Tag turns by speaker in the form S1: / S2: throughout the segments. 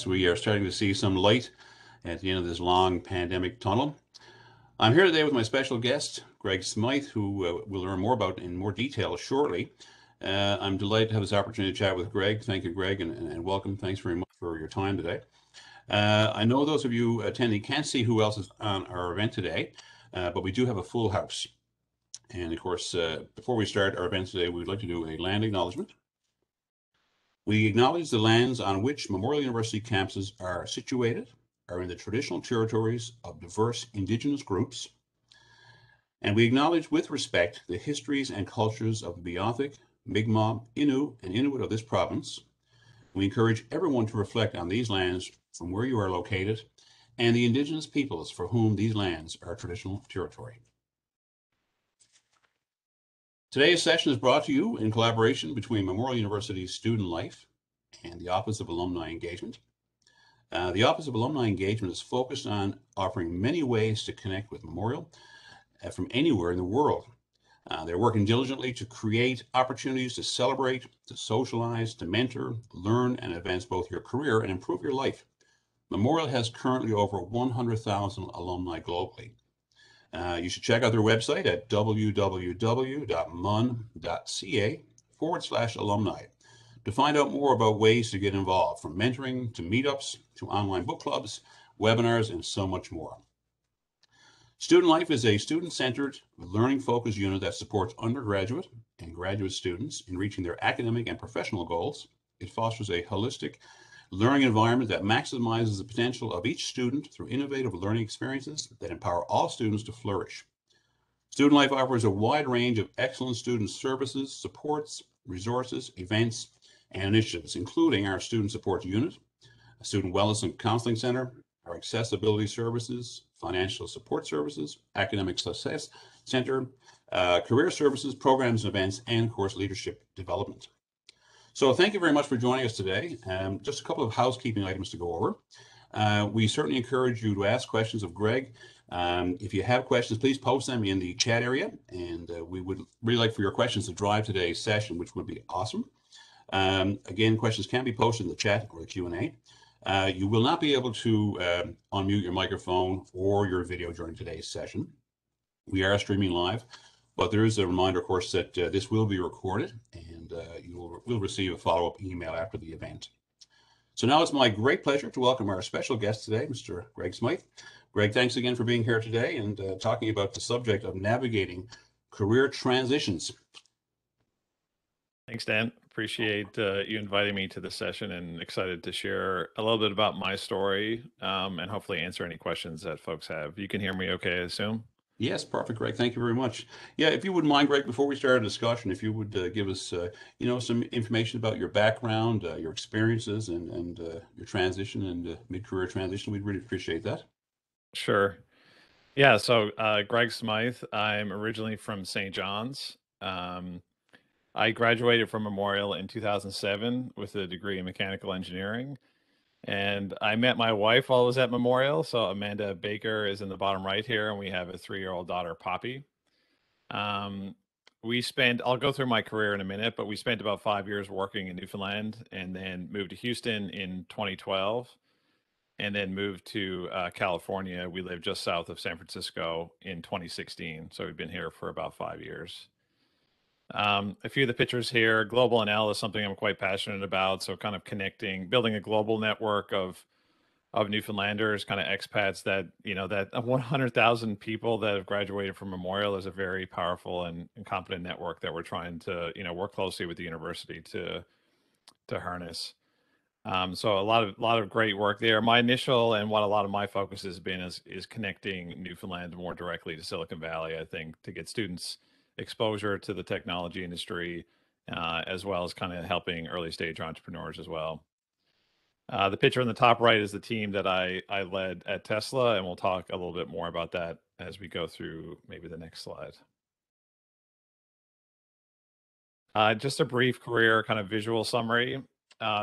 S1: We are starting to see some light at the end of this long pandemic tunnel. I'm here today with my special guest, Greg Smyth, who we'll learn more about in more detail shortly. I'm delighted to have this opportunity to chat with Greg. Thank you, Greg, and welcome. Thanks very much for your time today. I know those of you attending can't see who else is on our event today, but we do have a full house. And of course, before we start our event today, we'd like to do a land acknowledgement. We acknowledge the lands on which Memorial University campuses are situated are in the traditional territories of diverse Indigenous groups, and we acknowledge with respect the histories and cultures of the Beothuk, Mi'kmaq, Innu, and Inuit of this province. We encourage everyone to reflect on these lands from where you are located and the Indigenous peoples for whom these lands are traditional territory. Today's session is brought to you in collaboration between Memorial University's Student Life and the Office of Alumni Engagement. The Office of Alumni Engagement is focused on offering many ways to connect with Memorial from anywhere in the world. They're working diligently to create opportunities to celebrate, to socialize, to mentor, learn, and advance both your career and improve your life. Memorial has currently over 100,000 alumni globally. You should check out their website at www.mun.ca/alumni to find out more about ways to get involved, from mentoring to meetups to online book clubs, webinars, and so much more. Student Life is a student-centered, learning-focused unit that supports undergraduate and graduate students in reaching their academic and professional goals. It fosters a holistic learning environment that maximizes the potential of each student through innovative learning experiences that empower all students to flourish. Student Life offers a wide range of excellent student services, supports, resources, events, and initiatives, including our Student Support Unit, a Student Wellness and Counseling Center, our Accessibility Services, Financial Support Services, Academic Success Center, Career Services, Programs and Events, and of course, Leadership Development. So thank you very much for joining us today. Just a couple of housekeeping items to go over. We certainly encourage you to ask questions of Greg. If you have questions, please post them in the chat area, and we would really like for your questions to drive today's session, which would be awesome. Again, questions can be posted in the chat or the Q&A. You will not be able to unmute your microphone or your video during today's session. We are streaming live, but there is a reminder, of course, that this will be recorded, and you will receive a follow-up email after the event. So now it's my great pleasure to welcome our special guest today, Mr. Greg Smyth. Greg, thanks again for being here today and talking about the subject of navigating career transitions.
S2: Thanks, Dan. Appreciate you inviting me to this session, and excited to share a little bit about my story and hopefully answer any questions that folks have. You can hear me okay, I assume?
S1: Yes, perfect, Greg. Thank you very much. Yeah, if you wouldn't mind, Greg, before we start our discussion, if you would give us, some information about your background, your experiences, and your transition and mid-career transition, we'd really appreciate that.
S2: Sure. Yeah, so Greg Smyth, I'm originally from St. John's. I graduated from Memorial in 2007 with a degree in mechanical engineering. And I met my wife while I was at Memorial. So Amanda Baker is in the bottom right here, and we have a 3-year-old daughter, Poppy. I'll go through my career in a minute, but we spent about 5 years working in Newfoundland, and then moved to Houston in 2012, and then moved to California. We live just south of San Francisco in 2016. So we've been here for about 5 years. A few of the pictures here. GlobalNL is something I'm quite passionate about. So kind of building a global network of Newfoundlanders, kind of expats that 100,000 people that have graduated from Memorial is a very powerful and competent network that we're trying to, work closely with the university to harness. So a lot of great work there. My initial and what a lot of my focus has been is connecting Newfoundland more directly to Silicon Valley, I think, to get students exposure to the technology industry, as well as kind of helping early stage entrepreneurs as well. The picture on the top right is the team that I led at Tesla, and we'll talk a little bit more about that as we go through maybe the next slide. Just a brief career kind of visual summary.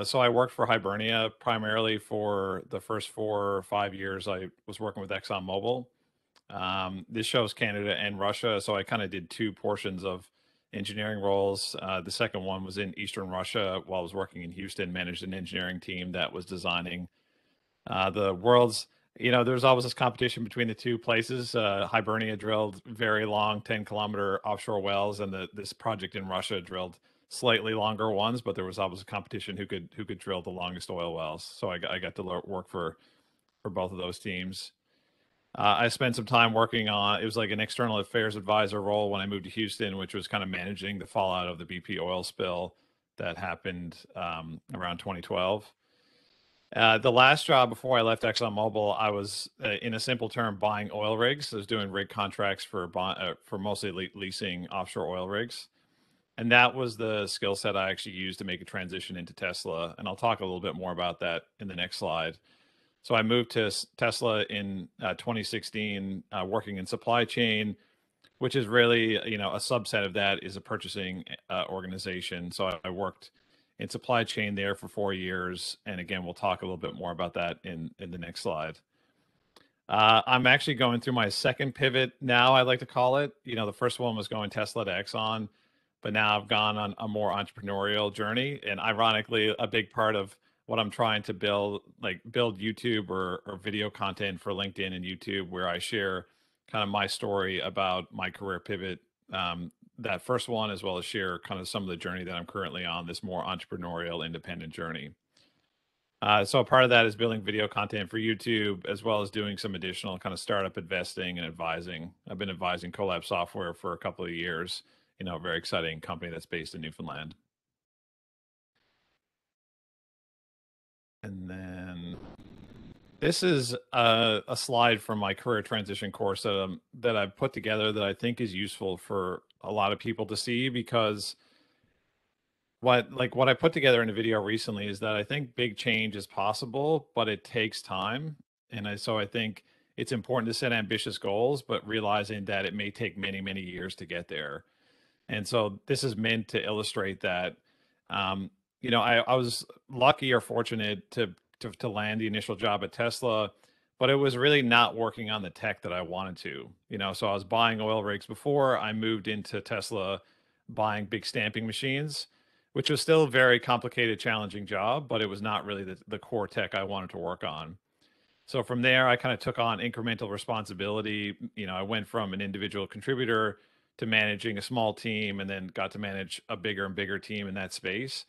S2: So I worked for Hibernia primarily for the first 4 or 5 years. I was working with ExxonMobil. This shows Canada and Russia, so I kind of did 2 portions of engineering roles. The second one was in Eastern Russia while I was working in Houston, managed an engineering team that was designing The world's, there's always this competition between the two places. Hibernia drilled very long 10-kilometer offshore wells, and this project in Russia drilled slightly longer ones, but there was always a competition who could drill the longest oil wells. So I got to work for both of those teams. I spent some time working on, it was like an external affairs advisor role when I moved to Houston, which was kind of managing the fallout of the BP oil spill that happened around 2012. The last job before I left ExxonMobil, I was, in a simple term, buying oil rigs. I was doing rig contracts for mostly leasing offshore oil rigs. And that was the skill set I actually used to make a transition into Tesla. And I'll talk a little bit more about that in the next slide. So I moved to Tesla in 2016, working in supply chain, which is really, a subset of that is a purchasing organization. So I worked in supply chain there for 4 years. And again, we'll talk a little bit more about that in the next slide. I'm actually going through my second pivot now, I like to call it. The first one was going Tesla to Exxon, but now I've gone on a more entrepreneurial journey. And ironically, a big part of what I'm trying to build YouTube or video content for LinkedIn and YouTube, where I share kind of my story about my career pivot, that first one, as well as share kind of some of the journey that I'm currently on, this more entrepreneurial, independent journey. So part of that is building video content for YouTube, as well as doing some additional kind of startup investing and advising. I've been advising Collab Software for a couple of years, a very exciting company that's based in Newfoundland. And then this is a slide from my career transition course that I've put together that I think is useful for a lot of people to see, because what I put together in a video recently is that I think big change is possible, but it takes time. And so I think it's important to set ambitious goals, but realizing that it may take many, many years to get there. And so this is meant to illustrate that. I was lucky or fortunate to land the initial job at Tesla, but it was really not working on the tech that I wanted to. So I was buying oil rigs before I moved into Tesla, buying big stamping machines, which was still a very complicated, challenging job, but it was not really the core tech I wanted to work on. So from there, I kind of took on incremental responsibility. I went from an individual contributor to managing a small team, and then got to manage a bigger and bigger team in that space.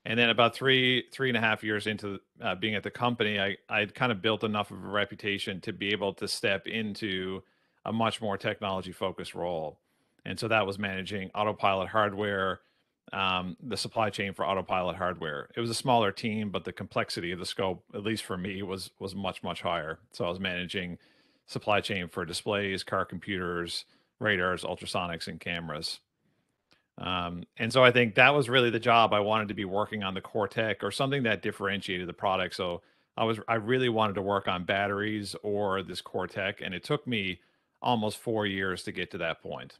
S2: And then about three and a half years into being at the company, I'd kind of built enough of a reputation to be able to step into a much more technology focused role. And so that was managing autopilot hardware, the supply chain for autopilot hardware. It was a smaller team, but the complexity of the scope, at least for me, was much, much higher. So I was managing supply chain for displays, car computers, radars, ultrasonics, and cameras. And so I think that was really the job. I wanted to be working on the core tech or something that differentiated the product. So I really wanted to work on batteries or this core tech, and it took me almost 4 years to get to that point.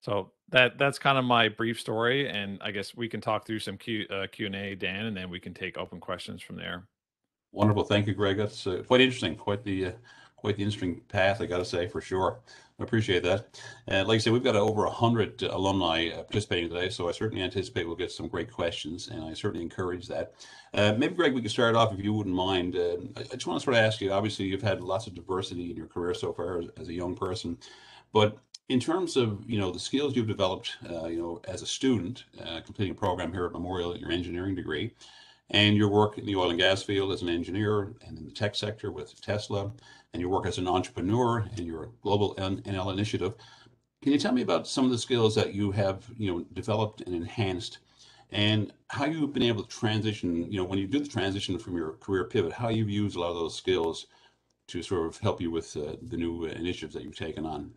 S2: So that's kind of my brief story, and I guess we can talk through some Q&A, Dan, and then we can take open questions from there.
S1: Wonderful. Thank you, Greg. That's quite interesting. Quite the interesting path, I got to say, for sure. I appreciate that. Like I said, we've got over 100 alumni participating today, so I certainly anticipate we'll get some great questions, and I certainly encourage that. Maybe, Greg, we could start off, if you wouldn't mind. I just want to sort of ask you, obviously, you've had lots of diversity in your career so far as a young person, but in terms of, the skills you've developed, as a student, completing a program here at Memorial, your engineering degree, and your work in the oil and gas field as an engineer and in the tech sector with Tesla, and your work as an entrepreneur in your GlobalNL initiative. Can you tell me about some of the skills that you have, developed and enhanced, and how you've been able to transition, when you do the transition from your career pivot, how you've used a lot of those skills to sort of help you with the new initiatives that you've taken on?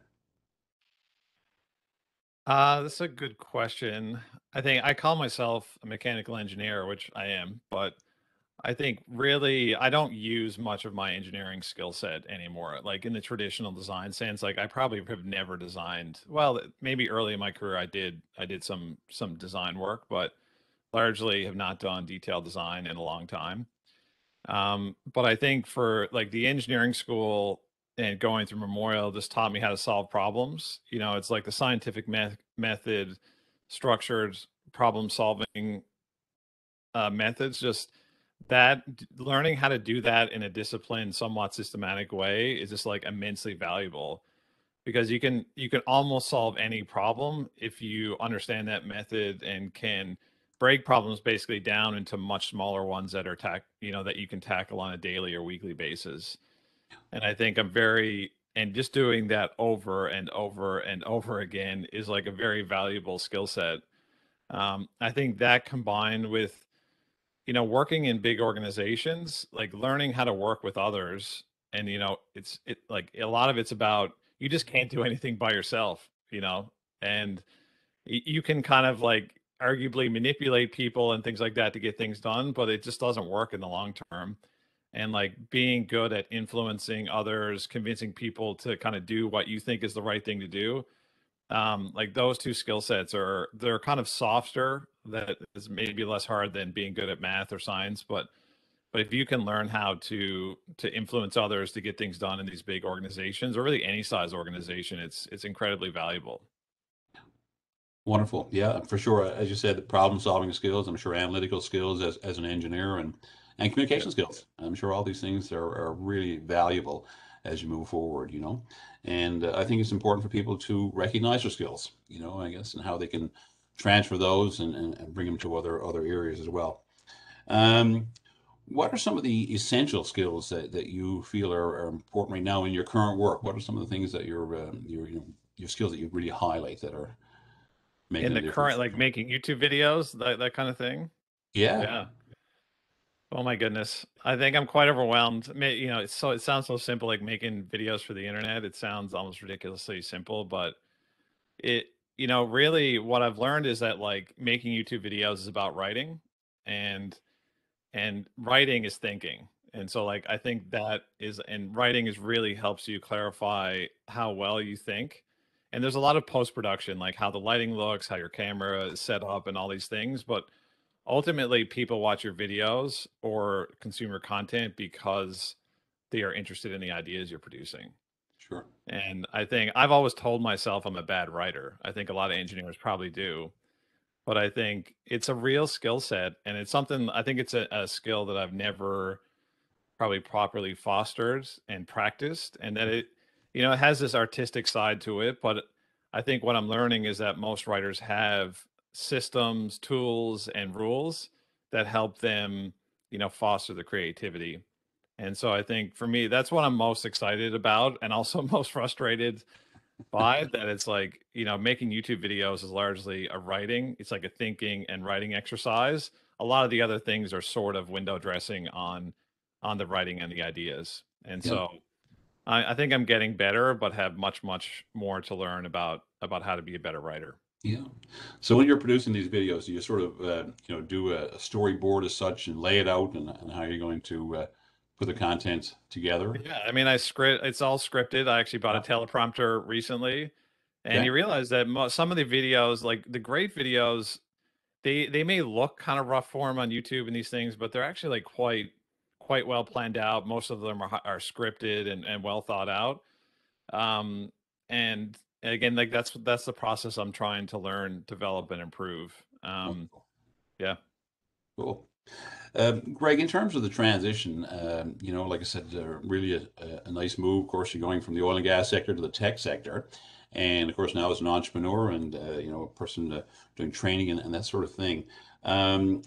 S2: That's a good question. I think I call myself a mechanical engineer, which I am, but I think really I don't use much of my engineering skill set anymore. Like in the traditional design sense, like I probably have never designed. Well, maybe early in my career I did some design work, but largely have not done detailed design in a long time. But I think for like the engineering school and going through Memorial just taught me how to solve problems. It's like the scientific method, structured problem solving methods just that learning how to do that in a disciplined, somewhat systematic way is just like immensely valuable, because you can almost solve any problem if you understand that method and can break problems basically down into much smaller ones that are that you can tackle on a daily or weekly basis. And I think and just doing that over and over and over again is like a very valuable skill set. I think that combined with, working in big organizations, like learning how to work with others, and it like a lot of it's about, you just can't do anything by yourself, and you can kind of like arguably manipulate people and things like that to get things done, but it just doesn't work in the long term. And like being good at influencing others, convincing people to kind of do what you think is the right thing to do, like those two skill sets they're kind of softer, that is maybe less hard than being good at math or science, but if you can learn how to influence others to get things done in these big organizations, or really any size organization, it's incredibly valuable.
S1: Wonderful. Yeah, for sure. As you said, problem solving skills, I'm sure analytical skills as an engineer, and
S2: Yeah.
S1: communication skills. I'm sure all these things are really valuable as you move forward, And I think it's important for people to recognize their skills, I guess, and how they can transfer those and bring them to other areas as well. Um, what are some of the essential skills that you feel are important right now in your current work? What are some of the things that your skills that you really highlight that are
S2: In
S1: making a
S2: the current,
S1: difference?
S2: like making YouTube videos, that kind of thing.
S1: Yeah,
S2: Yeah. Oh my goodness. I think I'm quite overwhelmed. It sounds so simple, like making videos for the internet. It sounds almost ridiculously simple, but it, really what I've learned is that like making YouTube videos is about writing, and writing is thinking. And so like I think that is and writing is really helps you clarify how well you think. And there's a lot of post production, like how the lighting looks, how your camera is set up and all these things, but ultimately people watch your videos or consumer content because they are interested in the ideas you're producing.
S1: sure.
S2: And I think I've always told myself I'm a bad writer. I think a lot of engineers probably do, but I think it's a real skill set, and it's something, I think it's a skill that I've never probably properly fostered and practiced, and that it has this artistic side to it. But I think what I'm learning is that most writers have systems, tools, and rules that help them, foster the creativity. And so I think for me, that's what I'm most excited about, and also most frustrated by, that it's like, making YouTube videos is largely a writing, it's like a thinking and writing exercise. A lot of the other things are sort of window dressing on the writing and the ideas. And
S1: Yeah,
S2: so I think I'm getting better, but have much, much more to learn about how to be a better writer.
S1: yeah. So when you're producing these videos, do you sort of do a storyboard as such and lay it out and how you're going to put the content together?
S2: Yeah, I mean, it's all scripted. I actually bought a
S1: Yeah.
S2: teleprompter recently, and
S1: Okay.
S2: you realize that some of the videos, like the great videos, they may look kind of rough form on YouTube and these things, but they're actually like quite well planned out. Most of them are scripted and well thought out. Um, and again, like that's the process I'm trying to learn, develop, and improve.
S1: Wonderful.
S2: Yeah.
S1: Cool. Greg, in terms of the transition, like I said, really a nice move. Of course, you're going from the oil and gas sector to the tech sector, and of course now as an entrepreneur and a person doing training and that sort of thing.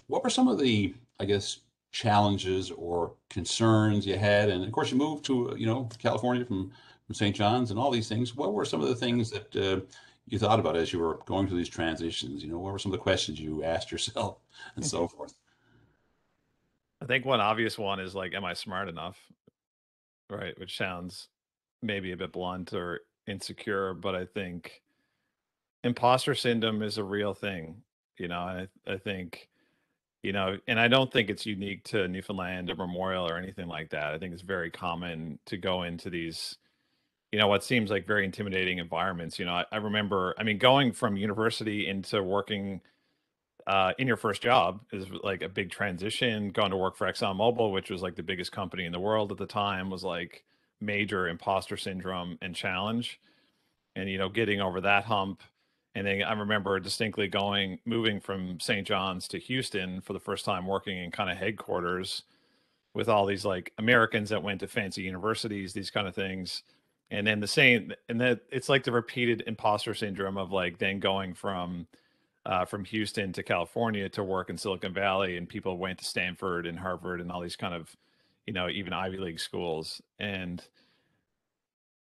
S1: What were some of the, I guess, challenges or concerns you had? And of course, you moved to California from St. John's and all these things. What were some of the things that you thought about as you were going through these transitions? What were some of the questions you asked yourself and so forth?
S2: I think one obvious one is like, am I smart enough? Right, which sounds maybe a bit blunt or insecure, but I think imposter syndrome is a real thing. And I think, and I don't think it's unique to Newfoundland or Memorial or anything like that. I think it's very common to go into these, what seems like very intimidating environments. I remember, I mean, going from university into working in your first job is like a big transition. Going to work for ExxonMobil, which was like the biggest company in the world at the time, was like major imposter syndrome and challenge. And getting over that hump, And then I remember distinctly moving from St. John's to Houston for the first time, working in kind of headquarters with all these like Americans that went to fancy universities, these kind of things. And then and that it's like the repeated imposter syndrome of like then going from Houston to California to work in Silicon Valley, and people went to Stanford and Harvard and all these kind of, even Ivy League schools. And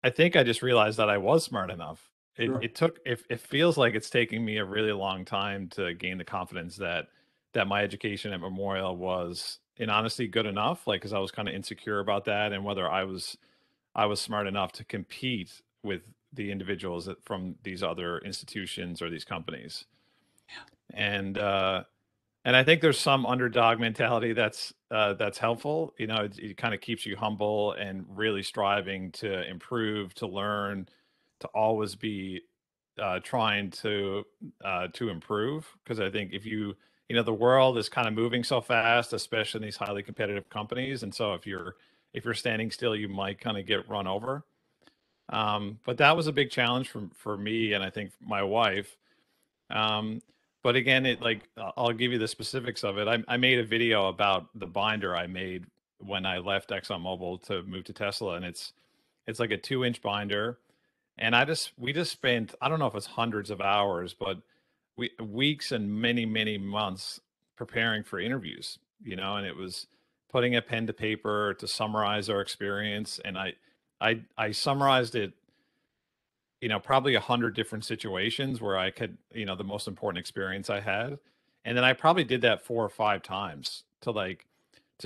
S2: I think I just realized that I was smart enough.
S1: Sure.
S2: It feels like it's taking me a really long time to gain the confidence that my education at Memorial was in honesty good enough, like, because I was kind of insecure about that and whether I was smart enough to compete with the individuals from these other institutions or these companies. And I think there's some underdog mentality that's helpful. It kind of keeps you humble and really striving to improve, to learn, to always be trying to improve. Because I think if the world is kind of moving so fast, especially in these highly competitive companies, and so if you're standing still, you might kind of get run over. But that was a big challenge for me, and I think my wife. Um, but again, I'll give you the specifics of it. I made a video about the binder I made when I left ExxonMobil to move to Tesla, and it's like a 2-inch binder. And we just spent, I don't know if it's hundreds of hours, but weeks and many months preparing for interviews. And it was putting a pen to paper to summarize our experience, and I summarized it, probably 100 different situations where I could, the most important experience I had. And then I probably did that 4 or 5 times to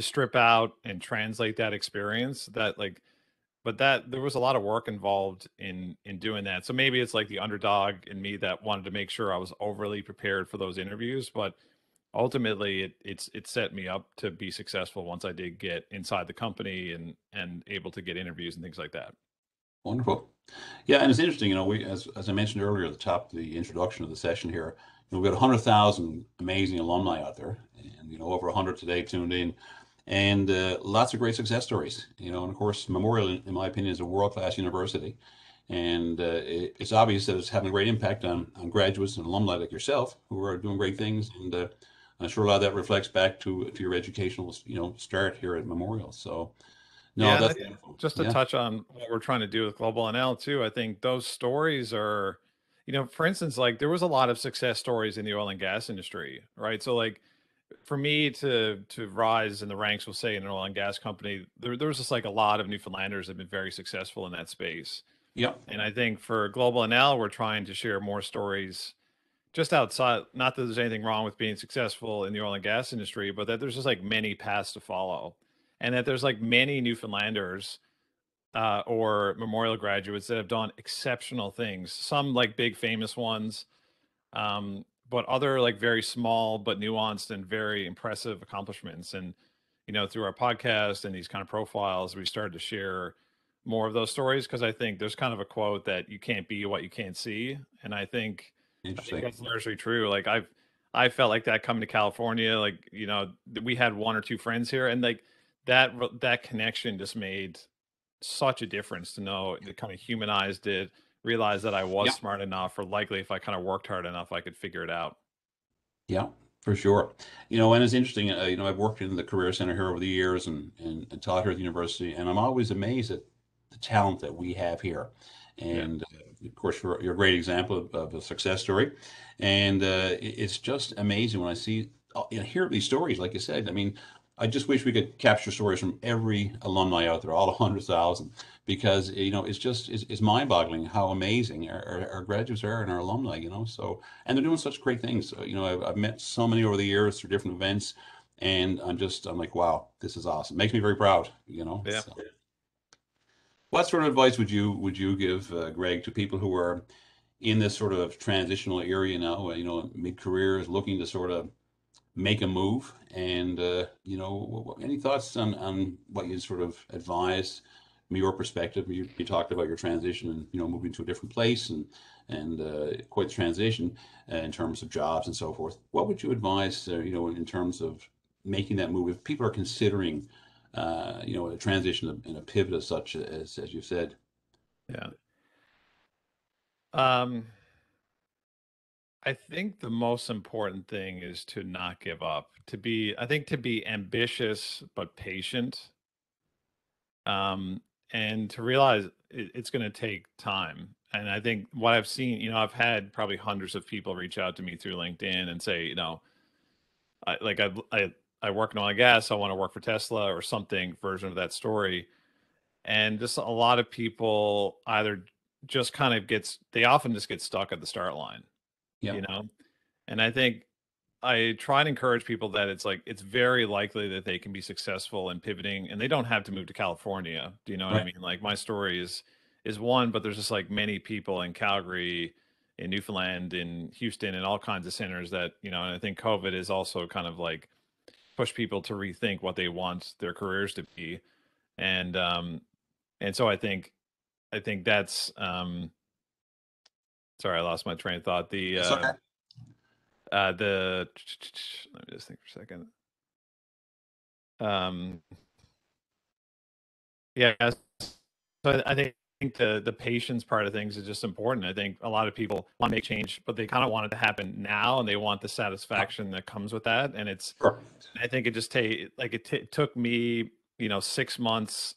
S2: strip out and translate that experience but that there was a lot of work involved in doing that. So maybe it's like the underdog in me that wanted to make sure I was overly prepared for those interviews, but ultimately it set me up to be successful once I did get inside the company and able to get interviews and things like that.
S1: Wonderful. Yeah, and it's interesting, we, as I mentioned earlier at the top of the introduction of the session here, we've got 100,000 amazing alumni out there, and over 100 today tuned in, and lots of great success stories. And of course, Memorial, in my opinion, is a world-class university, and it's obvious that it's having a great impact on graduates and alumni like yourself who are doing great things, and I'm sure a lot of that reflects back to your educational, start here at Memorial. So, no,
S2: Yeah, and I
S1: that's
S2: think
S1: wonderful.
S2: just to
S1: Yeah.
S2: touch on what we're trying to do with GlobalNL too, I think those stories are, for instance, like there was a lot of success stories in the oil and gas industry, right? So like for me to rise in the ranks, we'll say in an oil and gas company, there was just like a lot of Newfoundlanders that have been very successful in that space.
S1: Yeah.
S2: And I think for GlobalNL, we're trying to share more stories just outside, not that there's anything wrong with being successful in the oil and gas industry, but that there's just like many paths to follow. And that there's like many Newfoundlanders or Memorial graduates that have done exceptional things. Some like big famous ones, but other like very small but nuanced and very impressive accomplishments. And through our podcast and these kind of profiles, we started to share more of those stories because I think there's kind of a quote that you can't be what you can't see, and I think
S1: Interesting.
S2: that's largely true. Like I felt like that coming to California, like we had one or two friends here, and like that connection just made such a difference to know it kind of humanized it, realized that I was
S1: Yeah.
S2: smart enough, or likely if I kind of worked hard enough, I could figure it out.
S1: Yeah, for sure. And it's interesting, I've worked in the Career Center here over the years and taught here at the university, and I'm always amazed at the talent that we have here.
S2: Yeah.
S1: And of course, you're a great example of a success story. And it's just amazing when I see, hear these stories, like you said. I mean, I just wish we could capture stories from every alumni out there, all 100,000, because, it's mind-boggling how amazing our graduates are and our alumni, so. And they're doing such great things. So, I've met so many over the years through different events, and I'm like, wow, this is awesome. Makes me very proud.
S2: Yeah.
S1: So, what sort of advice would you give, Greg, to people who are in this sort of transitional area now, mid-careers, looking to sort of make a move? And any thoughts on what you sort of advise from your perspective? You talked about your transition and moving to a different place and quite the transition in terms of jobs and so forth. What would you advise in terms of making that move if people are considering a transition and a pivot as such as you said?
S2: Yeah. Um, I think the most important thing is to not give up. To be ambitious but patient, um, and to realize it's going to take time. And I think what I've seen, I've had probably hundreds of people reach out to me through LinkedIn and say, I work in oil and gas. I want to work for Tesla or something version of that story. And just a lot of people either just kind of they often just get stuck at the start line,
S1: Yeah.
S2: you know? And I think I try and encourage people that it's very likely that they can be successful in pivoting and they don't have to move to California. Do you know what I
S1: Right.
S2: mean? Like my story is one, but there's just like many people in Calgary, in Newfoundland, in Houston, and all kinds of centers that, and I think COVID is also kind of like push people to rethink what they want their careers to be. And so I think that's sorry, I lost my train of thought.
S1: It's okay.
S2: The let me just think for a second. Um, yeah, so I think the patience part of things is just important. I think a lot of people want to make change, but they kind of want it to happen now, and they want the satisfaction that comes with that. And
S1: Sure.
S2: I think it just took me, 6 months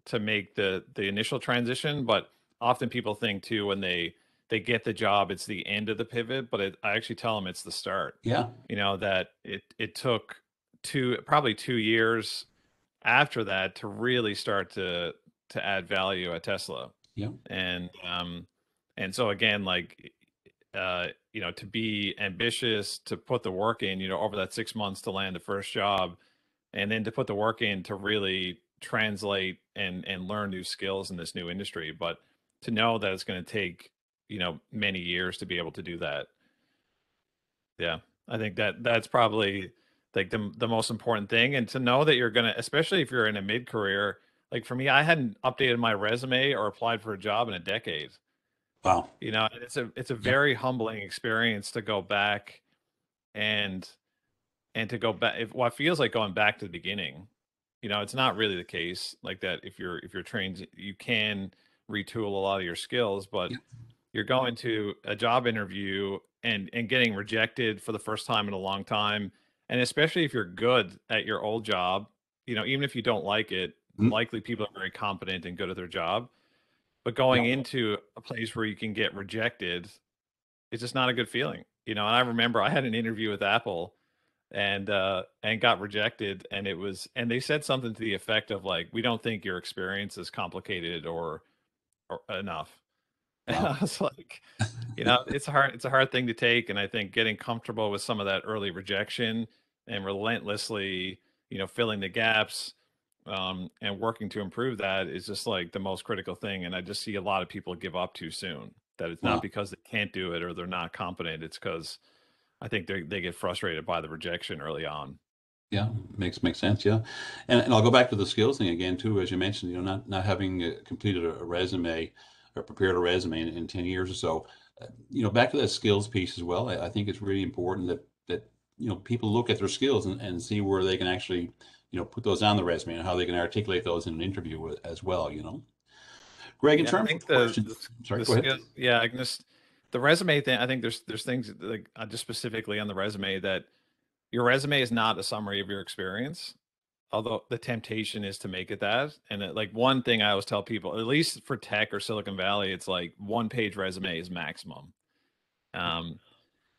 S2: to make the initial transition. But often people think too when they get the job, it's the end of the pivot. But I actually tell them it's the start.
S1: Yeah.
S2: That it took probably 2 years after that to really start to add value at Tesla.
S1: Yeah.
S2: And so again, like to be ambitious, to put the work in, over that 6 months to land the first job, and then to put the work in to really translate and learn new skills in this new industry. But to know that it's going to take, many years to be able to do that. Yeah. I think that's probably like the most important thing. And to know that you're going to, especially if you're in a mid-career, like for me, I hadn't updated my resume or applied for a job in a decade.
S1: Wow.
S2: And it's a
S1: Yeah.
S2: very humbling experience to go back and to go back, if what feels like going back to the beginning. It's not really the case like that. If you're trained, you can retool a lot of your skills, but
S1: Yeah.
S2: you're going to a job interview and getting rejected for the first time in a long time. And especially if you're good at your old job, even if you don't like it,
S1: Mm.
S2: likely people are very competent and good at their job. But
S1: Yeah.
S2: going into a place where you can get rejected, it's just not a good feeling. And I remember I had an interview with Apple and got rejected, and they said something to the effect of like, we don't think your experience is complicated or enough. And
S1: Wow.
S2: I was like, it's a hard thing to take. And I think getting comfortable with some of that early rejection and relentlessly, filling the gaps, and working to improve that is just like the most critical thing. And I just see a lot of people give up too soon. That it's not
S1: Wow.
S2: because they can't do it or they're not competent. It's because I think they get frustrated by the rejection early on.
S1: Yeah. Makes sense. Yeah. And I'll go back to the skills thing again too, as you mentioned. Not having completed a resume or prepared a resume in 10 years or so. Back to that skills piece as well. I think it's really important that people look at their skills and see where they can actually put those on the resume and how they can articulate those in an interview as well. Greg, in
S2: Yeah, I
S1: terms
S2: think
S1: of questions, sorry,
S2: the
S1: go ahead.
S2: skill. Yeah, I can just the resume thing. I think there's things like just specifically on the resume that your resume is not a summary of your experience. Although the temptation is to make it that. And like one thing I always tell people, at least for tech or Silicon Valley, it's like 1 page resume is maximum. Um,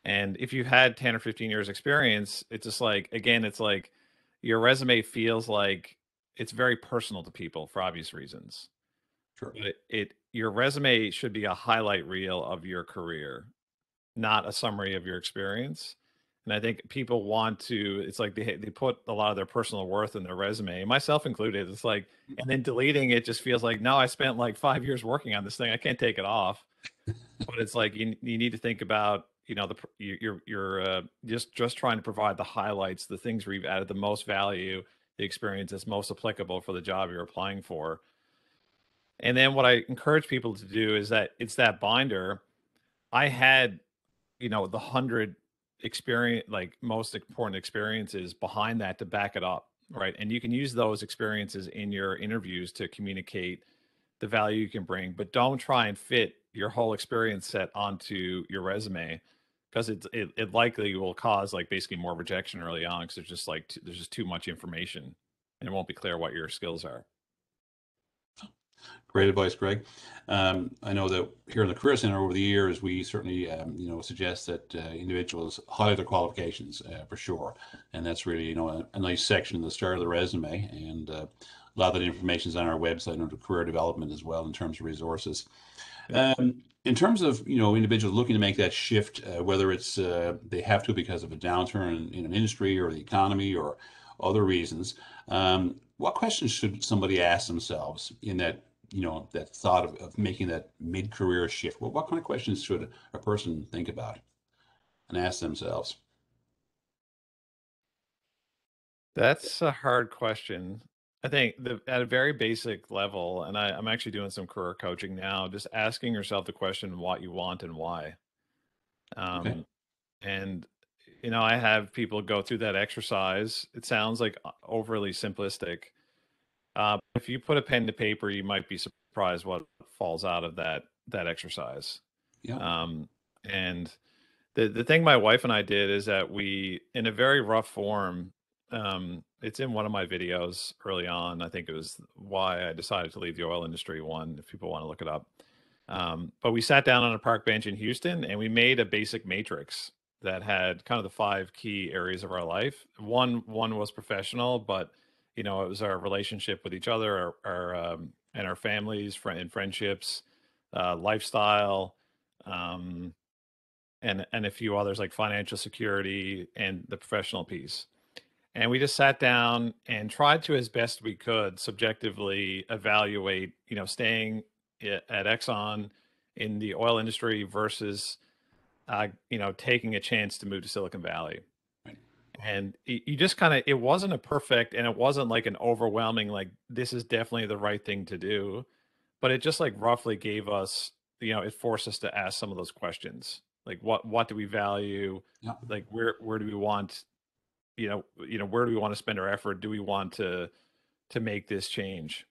S2: and if you've had 10 or 15 years experience, it's just like, again, it's like your resume feels like it's very personal to people for obvious reasons.
S1: Sure.
S2: But your resume should be a highlight reel of your career, not a summary of your experience. And I think people want to, it's like they put a lot of their personal worth in their resume, myself included. It's like, and then deleting it just feels like, no, I spent like 5 years working on this thing. I can't take it off. But it's like, you need to think about, you're just trying to provide the highlights, the things where you've added the most value, the experience that's most applicable for the job you're applying for. And then what I encourage people to do is that it's that binder. I had, the 100 experience, like most important experiences behind that to back it up. Right. And you can use those experiences in your interviews to communicate the value you can bring, but don't try and fit your whole experience set onto your resume because it likely will cause like basically more rejection early on, because there's just like there's just too much information, and it won't be clear what your skills are.
S1: Great advice, Greg. I know that here in the Career Center over the years, we certainly, suggest that individuals highlight their qualifications for sure, and that's really, a nice section at the start of the resume, and a lot of that information is on our website under career development as well in terms of resources. In terms of individuals looking to make that shift, whether it's they have to because of a downturn in an industry or the economy or other reasons, what questions should somebody ask themselves in that that thought of making that mid-career shift? What kind of questions should a person think about and ask themselves?
S2: That's a hard question. I think at a very basic level, and I'm actually doing some career coaching now, just asking yourself the question what you want and why.
S1: Okay.
S2: Um, and I have people go through that exercise. It sounds like overly simplistic. If you put a pen to paper, you might be surprised what falls out of that exercise.
S1: Yeah.
S2: And the thing my wife and I did is that we, in a very rough form, it's in one of my videos early on. I think it was why I decided to leave the oil industry one, if people want to look it up. But we sat down on a park bench in Houston and we made a basic matrix that had kind of the 5 key areas of our life. One was professional, but it was our relationship with each other, and our families, and friendships, lifestyle, um, and a few others like financial security and the professional piece. And we just sat down and tried to, as best we could, subjectively evaluate, staying at Exxon in the oil industry versus, taking a chance to move to Silicon Valley.
S1: Right.
S2: And you just kind of, it wasn't a perfect, and it wasn't like an overwhelming, like, this is definitely the right thing to do. But it just like roughly gave us, it forced us to ask some of those questions. Like, what do we value?
S1: Yeah.
S2: Like, where do we want, where do we want to spend our effort? Do we want to make this change?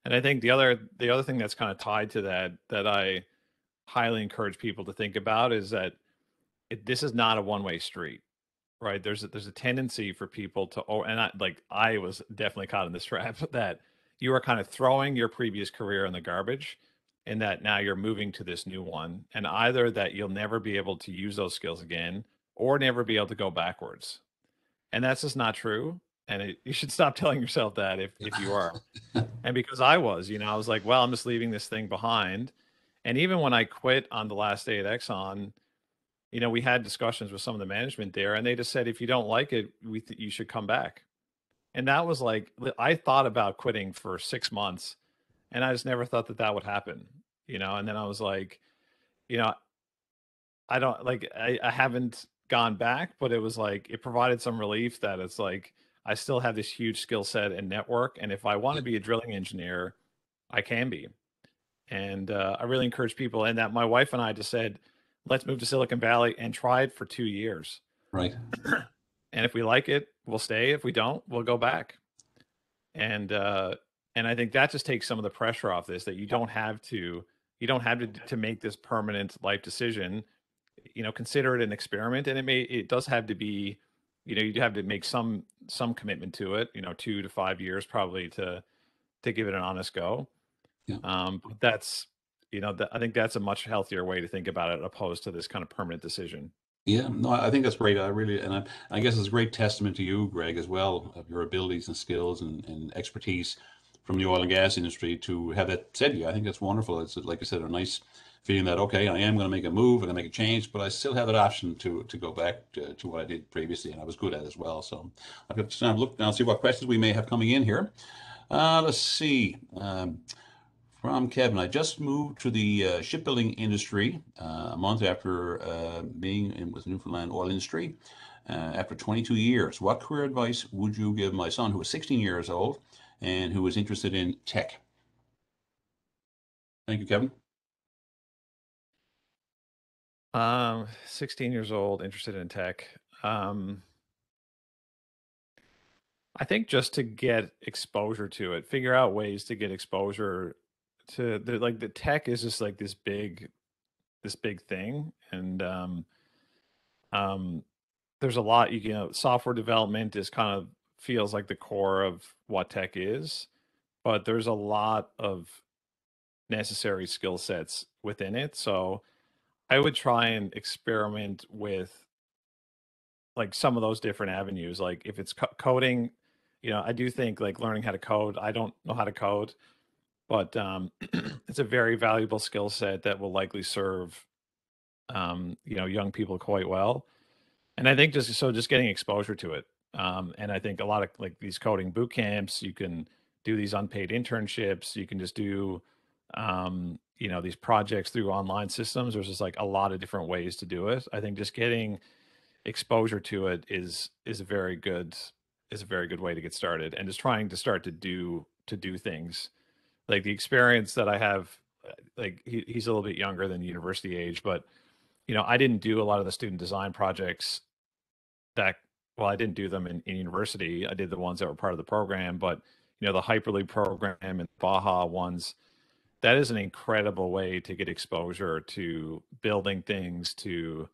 S2: And I think the other thing that's kind of tied to that I highly encourage people to think about is that this is not a one-way street, right? There's a tendency for people to, and I was definitely caught in this trap that you are kind of throwing your previous career in the garbage, and that now you're moving to this new one, and either that you'll never be able to use those skills again or never be able to go backwards. And that's just not true. And you should stop telling yourself that if you are. And because I was, I was like, well, I'm just leaving this thing behind. And even when I quit on the last day at Exxon, we had discussions with some of the management there, and they just said, if you don't like it, you should come back. And that was like, I thought about quitting for 6 months, and I just never thought that would happen, And then I was like, you know, I don't like, I haven't gone back, but it was like, it provided some relief that it's like, I still have this huge skill set and network. And if I want to be a drilling engineer, I can be. And I really encourage people. And that my wife and I just said, let's move to Silicon Valley and try it for 2 years.
S1: Right.
S2: And if we like it, we'll stay. If we don't, we'll go back. And I think that just takes some of the pressure off this, that you don't have to make this permanent life decision. Consider it an experiment, and it does have to be, you have to make some commitment to it, 2 to 5 years probably to give it an honest go.
S1: Yeah.
S2: But that's, I think that's a much healthier way to think about it, opposed to this kind of permanent decision.
S1: Yeah, no, I think that's great. I really, and I guess it's a great testament to you, Greg, as well, of your abilities and skills and expertise from the oil and gas industry to have that said to you. I think that's wonderful. It's like I said, a nice feeling that, okay, I am going to make a move, I'm going to make a change, but I still have that option to go back to what I did previously, and I was good at as well. So I've got to look now and see what questions we may have coming in here. Let's see. From Kevin, I just moved to the shipbuilding industry a month after being in with Newfoundland oil industry after 22 years. What career advice would you give my son, who is 16 years old and who is interested in tech? Thank you, Kevin.
S2: 16 years old, interested in tech. I think just to get exposure to it, figure out ways to get exposure to the tech is just like this big thing. And um, there's a lot, you know, software development is kind of feels like the core of what tech is, but there's a lot of necessary skill sets within it. So I would try and experiment with like some of those different avenues. Like if it's coding, you know, I do think like learning how to code. I don't know how to code, but it's a very valuable skill set that will likely serve you know, young people quite well. And I think just getting exposure to it. And I think a lot of like these coding boot camps, you can do these unpaid internships, you can just do you know, these projects through online systems. There's just like a lot of different ways to do it. I think just getting exposure to it is a very good way to get started, and just trying to start to do things. Like the experience that I have, like he's a little bit younger than university age, but you know, I didn't do a lot of the student design projects that well, I didn't do them in university. I did the ones that were part of the program, but you know, the Hyperloop program and Baja ones, that is an incredible way to get exposure to building things, to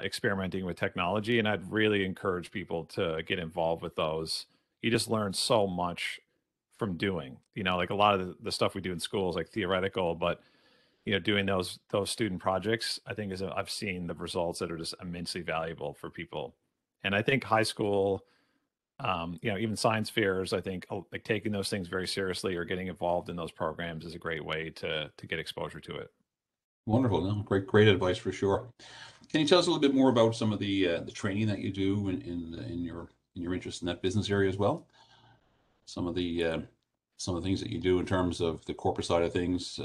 S2: experimenting with technology. And I'd really encourage people to get involved with those. You just learn so much from doing, you know, like a lot of the stuff we do in school is like theoretical, but you know, doing those student projects, I think I've seen the results that are just immensely valuable for people. And I think high school, you know, even science fairs, I think like taking those things very seriously or getting involved in those programs is a great way to get exposure to it.
S1: Wonderful. No, great advice for sure. Can you tell us a little bit more about some of the training that you do in your interest in that business area as well? Some of the things that you do in terms of the corporate side of things.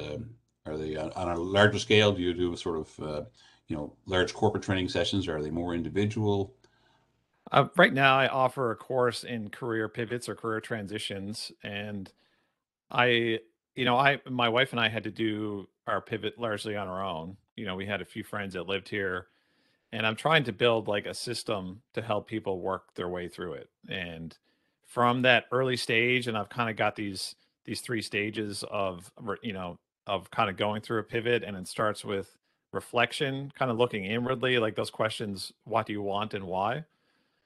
S1: Are they on a larger scale? Do you do sort of you know, large corporate training sessions? Or are they more individual?
S2: Right now, I offer a course in career pivots or career transitions, and I, you know, my wife and I had to do our pivot largely on our own. You know, we had a few friends that lived here, and I'm trying to build like a system to help people work their way through it. And from that early stage, and I've kind of got these three stages of you know, of kind of going through a pivot, and it starts with reflection, kind of looking inwardly, like those questions: what do you want and why?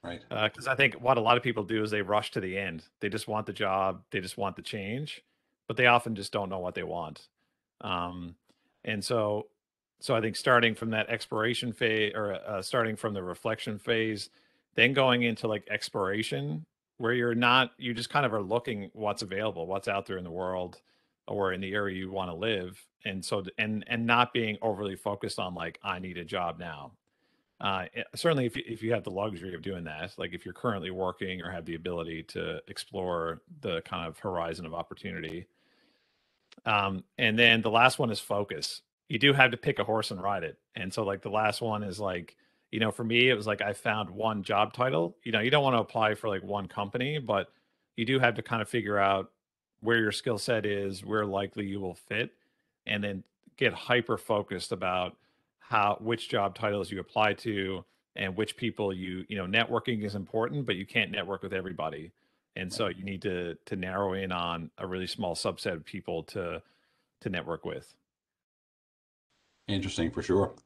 S1: Right.
S2: Because I think what a lot of people do is they rush to the end. They just want the job, they just want the change, but they often just don't know what they want. Um, and so I think starting from that exploration phase, or starting from the reflection phase, then going into like exploration, where you just kind of are looking what's available, what's out there in the world or in the area you want to live. And so, and not being overly focused on like, I need a job now. Certainly, if you have the luxury of doing that, like if you're currently working or have the ability to explore the kind of horizon of opportunity. And then the last one is focus. You do have to pick a horse and ride it. And so, like the last one is like, you know, for me, it was like I found one job title. You know, you don't want to apply for like one company, but you do have to kind of figure out where your skill set is, where likely you will fit, and then get hyper focused about how which job titles you apply to and which people you know, networking is important, but you can't network with everybody. And
S1: Right.
S2: so you need to narrow in on a really small subset of people to network with.
S1: Interesting for sure.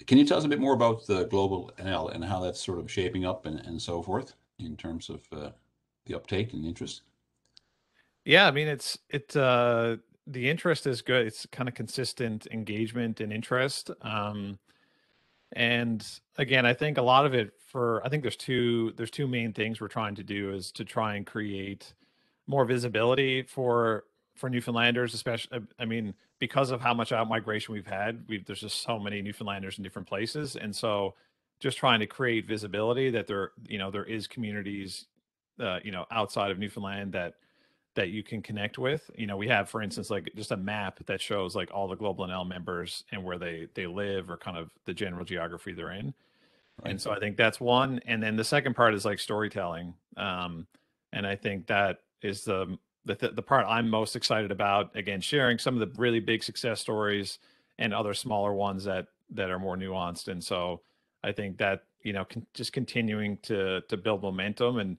S1: Can you tell us a bit more about the global NL and how that's sort of shaping up and so forth in terms of the uptake and interest?
S2: Yeah, I mean it's the interest is good. It's kind of consistent engagement and interest. And again, I think a lot of it I think there's two main things we're trying to do is to try and create more visibility for Newfoundlanders, especially I mean, because of how much out migration we've had, there's just so many Newfoundlanders in different places. And so just trying to create visibility that there, you know, there is communities you know, outside of Newfoundland that you can connect with. You know, we have, for instance, like just a map that shows like all the GlobalNL members and where they live or kind of the general geography they're in.
S1: Right.
S2: And so I think that's one. And then the second part is like storytelling. And I think that is the part I'm most excited about. Again, sharing some of the really big success stories and other smaller ones that are more nuanced. And so I think that, you know, just continuing to build momentum. And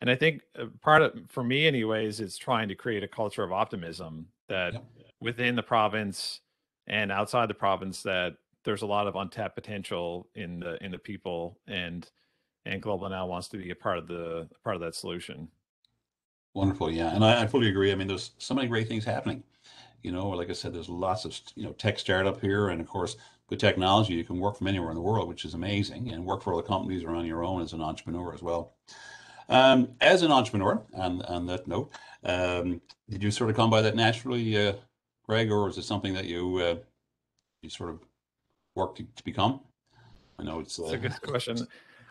S2: I think part of, for me anyways, is trying to create a culture of optimism that
S1: Yep.
S2: within the province and outside the province, that there's a lot of untapped potential in the people, and GlobalNL wants to be a part of that solution.
S1: Wonderful, yeah, and I fully agree. I mean, there's so many great things happening. Like I said, there's lots of tech startup here, and of course, good technology. You can work from anywhere in the world, which is amazing, and work for other companies or on your own as an entrepreneur as well. As an entrepreneur, on that note, did you sort of come by that naturally, Greg, or is it something that you sort of work to become? I know it's
S2: It's a good question.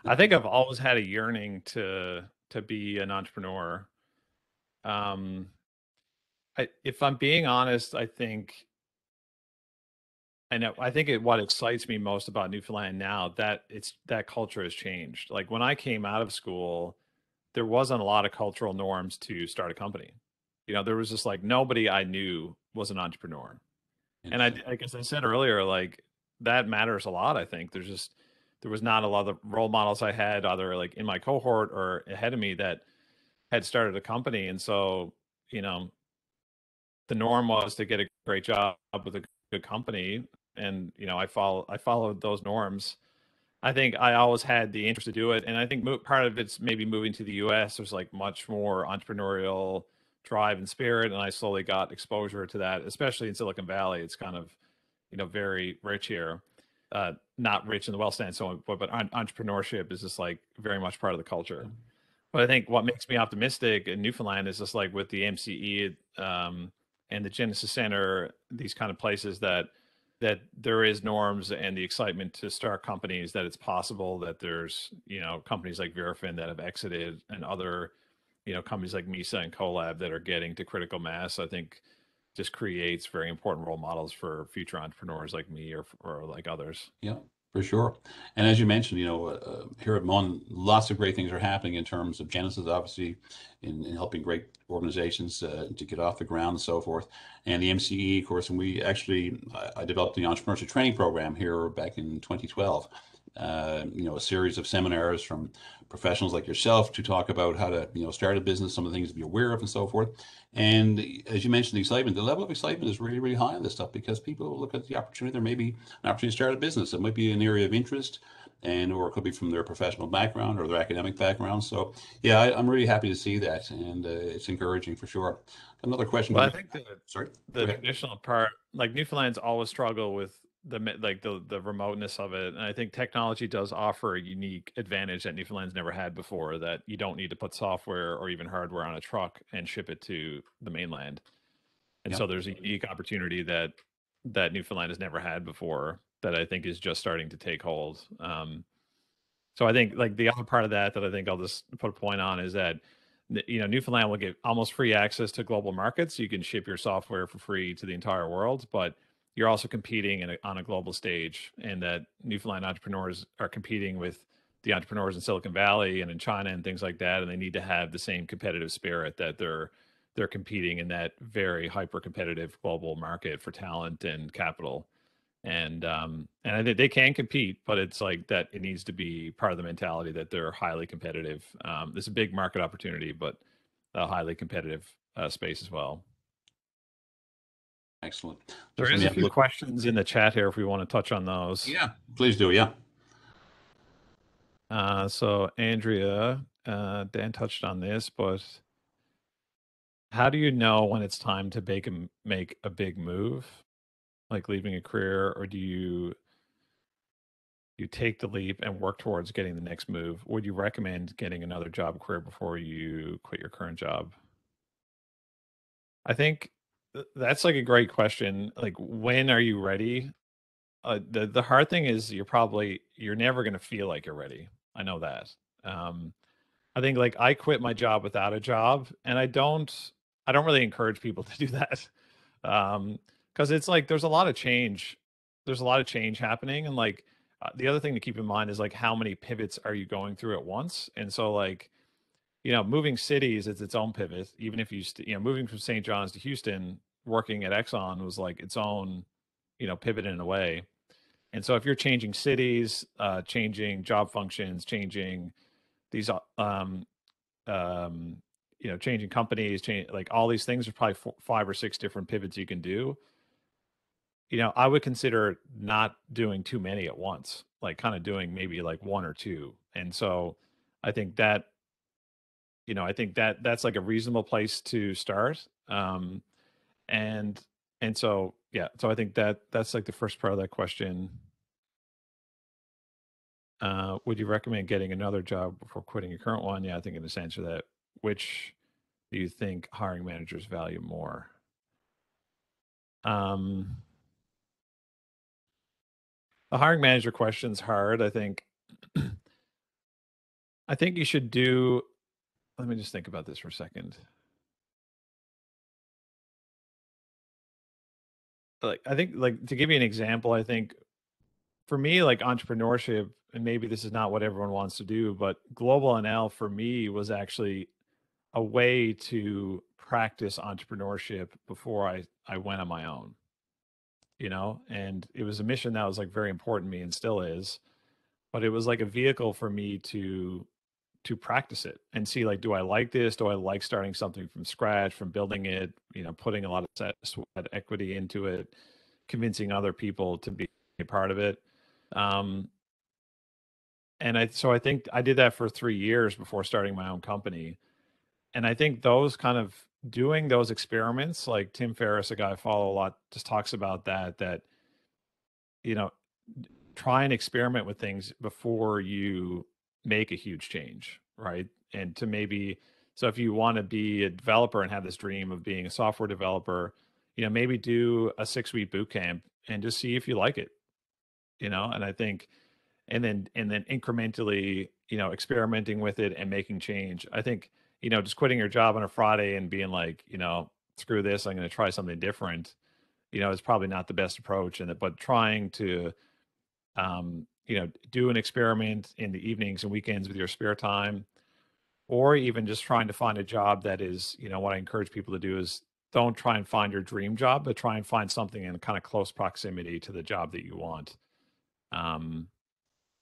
S2: I think I've always had a yearning to be an entrepreneur. If I'm being honest, what excites me most about Newfoundland now, that culture has changed. Like when I came out of school, there wasn't a lot of cultural norms to start a company. There was just like nobody I knew was an entrepreneur. And like as I said earlier, like that matters a lot. I think there was not a lot of role models I had either like in my cohort or ahead of me that had started a company. And so, you know, the norm was to get a great job with a good company. And, I followed those norms. I think I always had the interest to do it. And I think part of it's maybe moving to the US. There's like much more entrepreneurial drive and spirit. And I slowly got exposure to that, especially in Silicon Valley. It's kind of, very rich here. Not rich in the well stand, so but entrepreneurship is just like very much part of the culture. But I think what makes me optimistic in Newfoundland is just like with the MCE and the Genesis Center, these kind of places that there is norms and the excitement to start companies, that it's possible, that there's, companies like Verafin that have exited, and other, companies like Misa and Colab that are getting to critical mass. I think just creates very important role models for future entrepreneurs like me or like others.
S1: Yeah, for sure. And as you mentioned, here at Mon, lots of great things are happening in terms of Genesis, obviously, in helping great organizations to get off the ground and so forth. And the MCE, of course, and I developed the Entrepreneurship Training program here back in 2012. A series of seminars from professionals like yourself to talk about how to, start a business, some of the things to be aware of and so forth. And as you mentioned, the level of excitement is really, really high on this stuff because people look at the opportunity. There may be an opportunity to start a business. It might be an area of interest, or it could be from their professional background or their academic background. So, yeah, I'm really happy to see that, and it's encouraging for sure. Another question.
S2: Well, I think
S1: Sorry.
S2: the traditional part, like Newfoundland's always struggle with the remoteness of it, and I think technology does offer a unique advantage that Newfoundland's never had before, that you don't need to put software or even hardware on a truck and ship it to the mainland. And so there's a unique opportunity that Newfoundland has never had before, that I think is just starting to take hold. So I think like the other part of that I think I'll just put a point on is that Newfoundland will get almost free access to global markets. You can ship your software for free to the entire world, but you're also competing on a global stage, and that Newfoundland entrepreneurs are competing with the entrepreneurs in Silicon Valley and in China and things like that, and they need to have the same competitive spirit, that they're competing in that very hyper competitive global market for talent and capital. And I think they can compete, but it's like that it needs to be part of the mentality that they're highly competitive. There's a big market opportunity, but a highly competitive space as well.
S1: Excellent.
S2: There is a few questions in the chat here if we want to touch on those.
S1: Yeah, please do. Yeah.
S2: So Andrea, Dan touched on this, but how do you know when it's time to make a big move, like leaving a career, or do you take the leap and work towards getting the next move? Would you recommend getting another job career before you quit your current job? I think that's like a great question. Like, when are you ready? The hard thing is you're never going to feel like you're ready. I know that. I think like I quit my job without a job, and I don't really encourage people to do that. Because it's like there's a lot of change. There's a lot of change happening, and like the other thing to keep in mind is like how many pivots are you going through at once? And so like, moving cities is its own pivot. Even if moving from St. John's to Houston, working at Exxon was like its own, pivot in a way. And so if you're changing cities, changing job functions, changing these, changing companies, like all these things, are probably 5 or 6 different pivots you can do. I would consider not doing too many at once, like kind of doing maybe like one or two. And so I think that, that's like a reasonable place to start. And so, yeah, so I think that's like the first part of that question. Would you recommend getting another job before quitting your current one? Yeah, I think in this answer that, which do you think hiring managers value more? The hiring manager question's hard. I think you should do, let me just think about this for a second. Like, I think, like, to give you an example, I think for me, like entrepreneurship, and maybe this is not what everyone wants to do, but GlobalNL for me was actually a way to practice entrepreneurship before I went on my own, and it was a mission that was like very important to me and still is, but it was like a vehicle for me to practice it and see, like, do I like this? Do I like starting something from scratch, from building it, putting a lot of sweat equity into it, convincing other people to be a part of it. So I think I did that for 3 years before starting my own company. And I think those kind of doing those experiments, like Tim Ferriss, a guy I follow a lot, just talks about that, you know, try and experiment with things before you make a huge change, right? And to maybe, so if you want to be a developer and have this dream of being a software developer, maybe do a 6-week boot camp and just see if you like it, and I think, and then incrementally, experimenting with it and making change. I think, just quitting your job on a Friday and being like, screw this, I'm going to try something different, is probably not the best approach. But trying to, do an experiment in the evenings and weekends with your spare time, or even just trying to find a job that is, what I encourage people to do is don't try and find your dream job, but try and find something in kind of close proximity to the job that you want.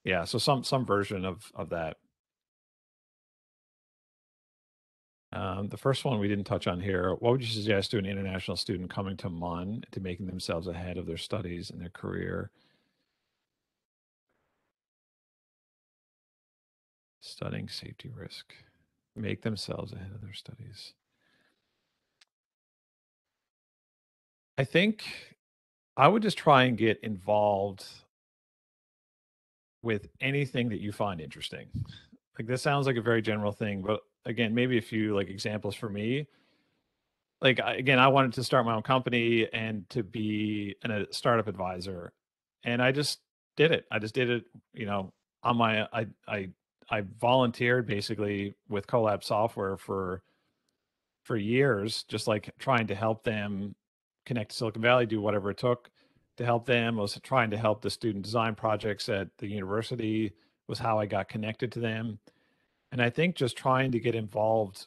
S2: Yeah, so some version of that. The first one we didn't touch on here. What would you suggest to an international student coming to MUN to making themselves ahead of their studies and their career? Studying safety risk. Make themselves ahead of their studies. I think I would just try and get involved with anything that you find interesting. Like, this sounds like a very general thing, but again, maybe a few like examples for me. Like, again, I wanted to start my own company and to be a startup advisor, and I just did it. I just did it, on my, I volunteered basically with Collab Software for years, just like trying to help them connect to Silicon Valley, do whatever it took to help them. I was trying to help the student design projects at the university was how I got connected to them. And I think just trying to get involved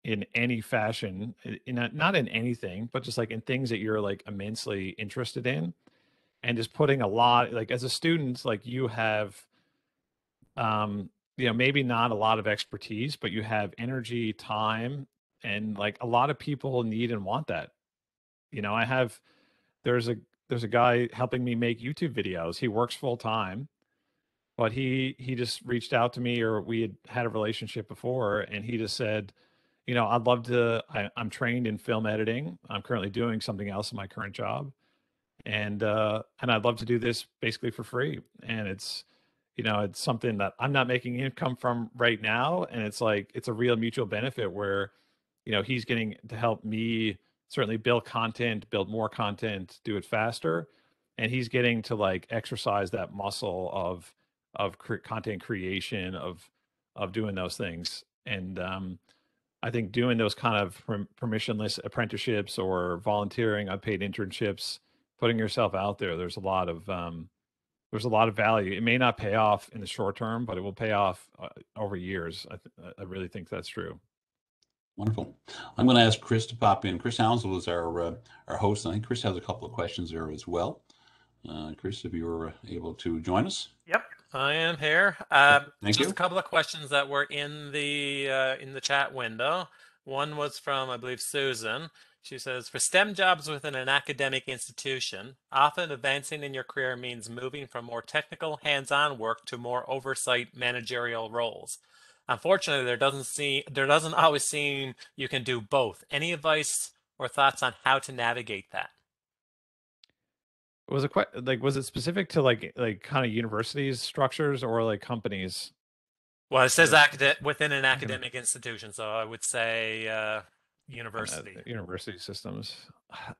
S2: in any fashion, not in anything, but just like in things that you're like immensely interested in, and just putting a lot, like as a student, like you have, maybe not a lot of expertise, but you have energy, time, and like a lot of people need and want that. I have, there's a guy helping me make YouTube videos. He works full time, but he just reached out to me, or we had a relationship before, and he just said, I'd love to, I'm trained in film editing. I'm currently doing something else in my current job. And I'd love to do this basically for free. And it's, it's something that I'm not making income from right now. And it's like, it's a real mutual benefit where, he's getting to help me certainly build content, build more content, do it faster. And he's getting to like exercise that muscle of content creation, of doing those things. And, I think doing those kind of permissionless apprenticeships or volunteering, unpaid internships, putting yourself out there, there's a lot of value. It may not pay off in the short term, but it will pay off over years. I really think that's true.
S1: Wonderful. I'm going to ask Chris to pop in. Chris Hounsel is our host. I think Chris has a couple of questions there as well. Chris, if you were able to join us.
S3: Yep, I am here.
S1: Thank you.
S3: Just a couple of questions that were in the chat window. One was from, I believe, Susan. She says, for STEM jobs within an academic institution, often advancing in your career means moving from more technical, hands-on work to more oversight managerial roles. Unfortunately, there doesn't always seem you can do both. Any advice or thoughts on how to navigate that?
S2: Was it quite like was it specific to like kind of universities structures or like companies?
S3: Well, it says
S2: Yes.
S3: within an
S2: Academic
S3: academic institution, so I would say university.
S2: university systems.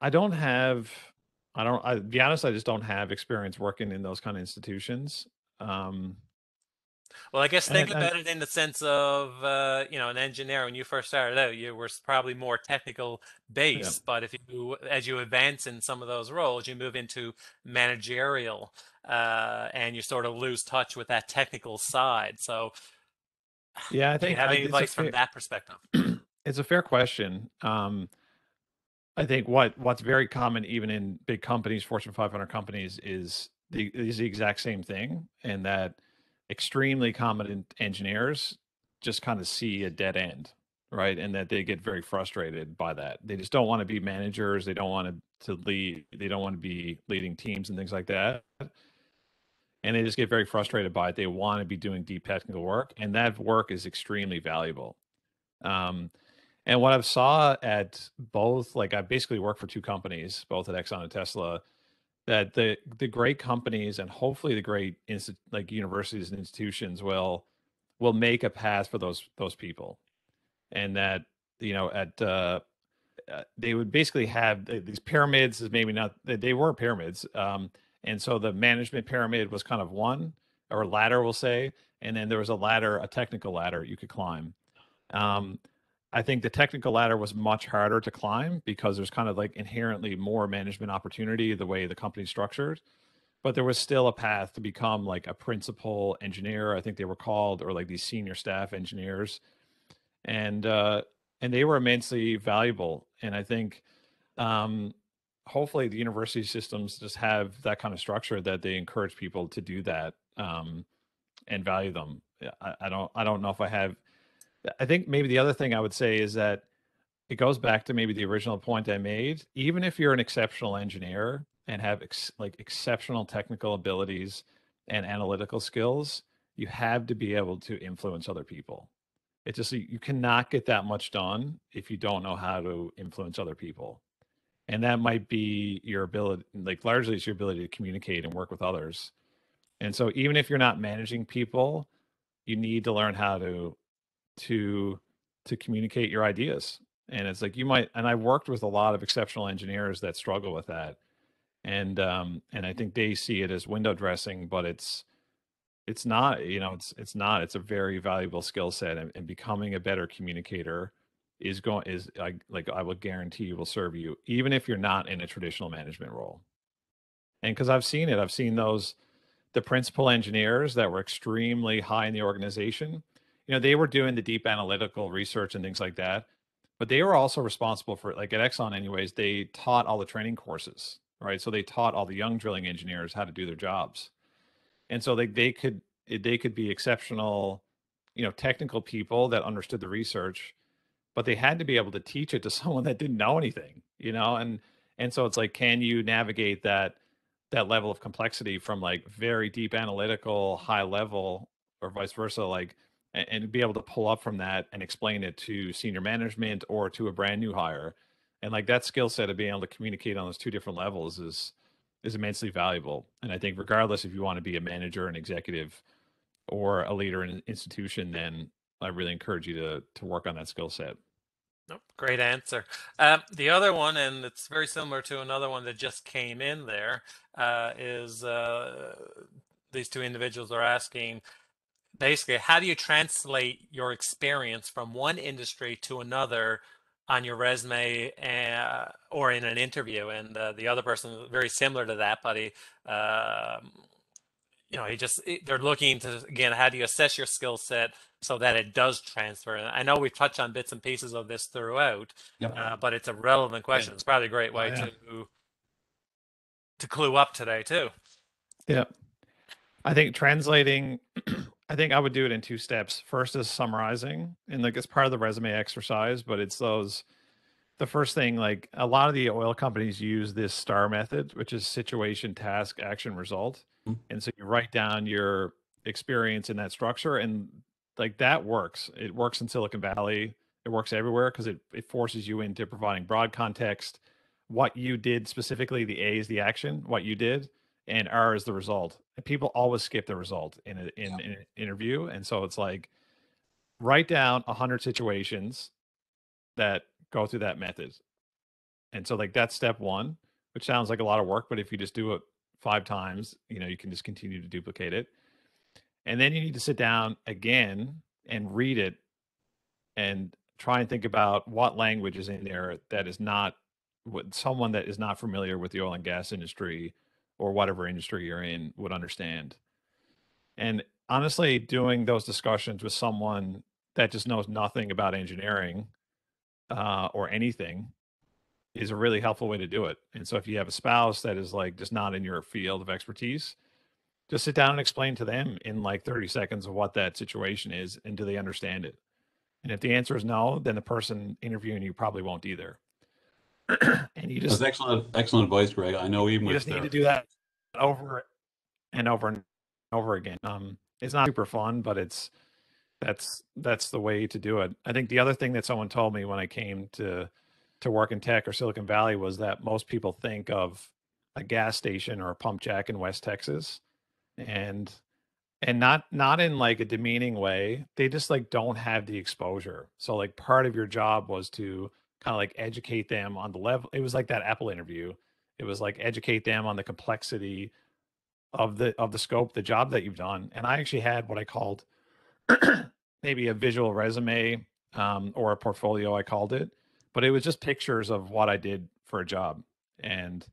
S2: I don't have. I be honest. I just don't have experience working in those kind of institutions. Um,
S3: Well, I guess think
S2: and
S3: about it in the sense of, an engineer. When you first started out, you were probably more technical
S2: yeah,
S3: based, but as you advance in some of those roles, you move into managerial, and you sort of lose touch with that technical side. So,
S2: yeah. I
S3: do you
S2: think
S3: have any
S2: it's a
S3: advice from
S2: fair.
S3: that perspective?
S2: It's a fair question. I think what's very common even in big companies, Fortune 500 companies, is the exact same thing, and that extremely competent engineers just kind of see a dead end, right? And that they get very frustrated by that. They just don't want to be managers. They don't want to lead. They don't want to be leading teams and things like that. And they just get very frustrated by it. They want to be doing deep technical work, and that work is extremely valuable. Um, and what I've saw at both, like I basically work for two companies, both at Exxon and Tesla, that the great companies and hopefully the great like universities and institutions will make a path for those people, and that at they would basically have these pyramids. Is maybe not they were pyramids, and so the management pyramid was kind of one or ladder, we'll say, and then there was a ladder, a technical ladder you could climb. Um, I think the technical ladder was much harder to climb because there's kind of like inherently more management opportunity the way the company's structured. But there was still a path to become like a principal engineer, I think they were called, or like these senior staff engineers, and uh, and they were immensely valuable. And I think um, hopefully the university systems just have that kind of structure that they encourage people to do that and value them. Yeah, I don't know if I have. I think maybe the other thing I would say is that it goes back to maybe the original point I made. Even if you're an exceptional engineer and have like exceptional technical abilities and analytical skills, you have to be able to influence other people. It's just you cannot get that much done if you don't know how to influence other people. And that might be your ability, like largely it's your ability to communicate and work with others. And so even if you're not managing people, you need to learn how to to communicate your ideas. And it's like you might, and I've worked with a lot of exceptional engineers that struggle with that. And I think they see it as window dressing, but it's not, it's not. It's a very valuable skill set, and becoming a better communicator is like I would guarantee you will serve you even if you're not in a traditional management role. And because I've seen it, I've seen those the principal engineers that were extremely high in the organization, they were doing the deep analytical research and things like that, but they were also responsible for, like at Exxon anyways, they taught all the training courses, right? So they taught all the young drilling engineers how to do their jobs. And so they could be exceptional, technical people that understood the research, but they had to be able to teach it to someone that didn't know anything, and so it's like, can you navigate that level of complexity from like very deep analytical high level, or vice versa, like, and be able to pull up from that and explain it to senior management or to a brand new hire. And like that skill set of being able to communicate on those two different levels is immensely valuable. And I think regardless if you want to be a manager, an executive, or a leader in an institution, then I really encourage you to work on that skill set.
S3: Nope, great answer. The other one, and it's very similar to another one that just came in there, is these two individuals are asking basically, how do you translate your experience from one industry to another on your resume, or in an interview? And the other person is very similar to that, but they're looking to, again, how do you assess your skill set so that it does transfer? And I know we've touched on bits and pieces of this throughout,
S1: Yep.
S3: but it's a relevant
S2: Yeah.
S3: question. It's probably a great
S2: Oh,
S3: way
S2: yeah.
S3: to clue up today too.
S2: Yeah. I think translating, I think I would do it in two steps. First is summarizing, and like it's part of the resume exercise, but it's those the first thing, like a lot of the oil companies use this STAR method, which is situation, task, action, result. And so you write down your experience in that structure, and like that works. It works in Silicon Valley. It works everywhere because it forces you into providing broad context, what you did specifically. The A is the action, what you did, and R is the result. And people always skip the result in an interview. And so it's like, write down 100 situations that go through that method. And so like that's step one, which sounds like a lot of work, but if you just do it 5 times, you can just continue to duplicate it. And then you need to sit down again and read it and try and think about what language is in there that is not what someone that is not familiar with the oil and gas industry or whatever industry you're in would understand. And honestly, doing those discussions with someone that just knows nothing about engineering or anything is a really helpful way to do it. And so if you have a spouse that is like just not in your field of expertise, just sit down and explain to them in like 30 seconds of what that situation is and do they understand it. And if the answer is no, then the person interviewing you probably won't either. And you just
S1: That's excellent advice, Greg. I know even
S2: you
S1: with
S2: just need to do that over and over and over again. It's not super fun, but that's the way to do it. I think the other thing that someone told me when I came to work in tech or Silicon Valley was that most people think of a gas station or a pump jack in West Texas, and not in like a demeaning way. They just like don't have the exposure. So like part of your job was to kind of like educate them on the level. It was like that Apple interview. It was like educate them on the complexity of the scope, the job that you've done. And I actually had what I called maybe a visual resume or a portfolio, I called it, but it was just pictures of what I did for a job. And,